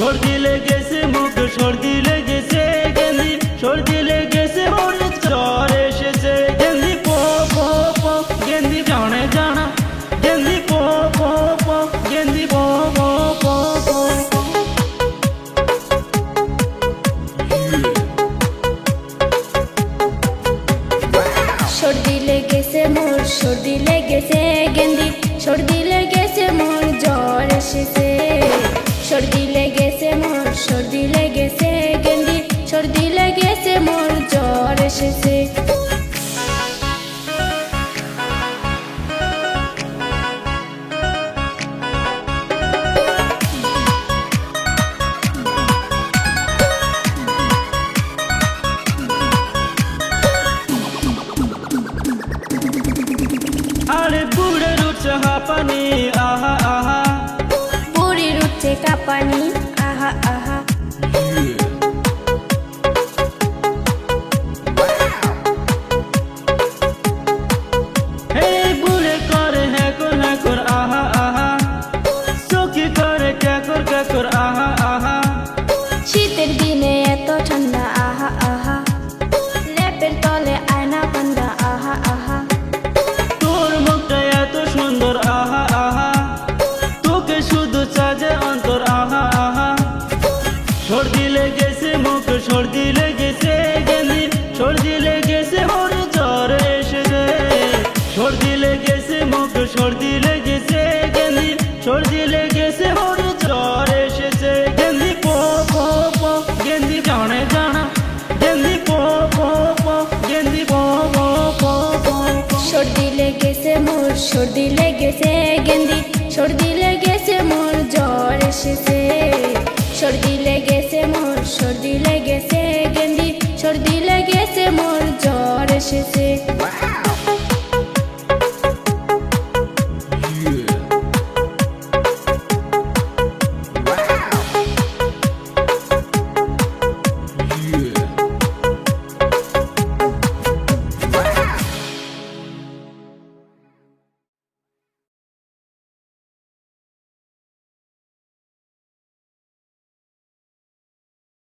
সর্দি লেগেছে মুখ, সর্দি লেগেছে গেন্দি, সর্দি লেগেছে মোর জ্বর এসেছে গেন্দি পো পো পো গেন্দি জানে জানা গেন্দি পো পো পো গেন্দি পো পো পো পো। সর্দি লেগেছে মোর, সর্দি লেগেছে গেন্দি, সর্দি লেগেছে মোর জ্বর এসেছে। সর্দি লেগেছে মোর, সর্দি লেগেছে গেন্দি, সর্দি লেগেছে মোর জ্বর এসেছে। আরে বুড়ের উঠছে হাঁপানি আহা আহা, বুড়ির উঠছে কাঁপানি আহা আহা। এই বুড়ে করে হ্যাকর হ্যাকর আহা আহা, চোখি করে ক্যাকর ক্যাকর আহা আহা। শীতের দিনে এত ঠান্ডা আহা আহা, লেপের তলে আয়না পান্ডা আহা আহা। তোর মুখটা এত সুন্দর আহা আহা, তোকে শুধু চাজে অন্তর আহা আহা। সর্দি লেগেছে মুখ, সর্দি লেগেছে গেন্দি, সর্দি লেগেছে মোর জ্বর এসেছে। সর্দি লেগেছে মুখ, সর্দি লেগেছে গেন্দি, সর্দি লেগেছে মোর জ্বর এসেছে গেন্দি পো পো পো গেন্দি জানে জানা গেন্দি পো পো পো গেন্দি পো পো পো পো। সর্দি লেগেছে মোর, সর্দি লেগেছে গেন্দি, সর্দি লেগেছে মোর জ্বর এসেছে।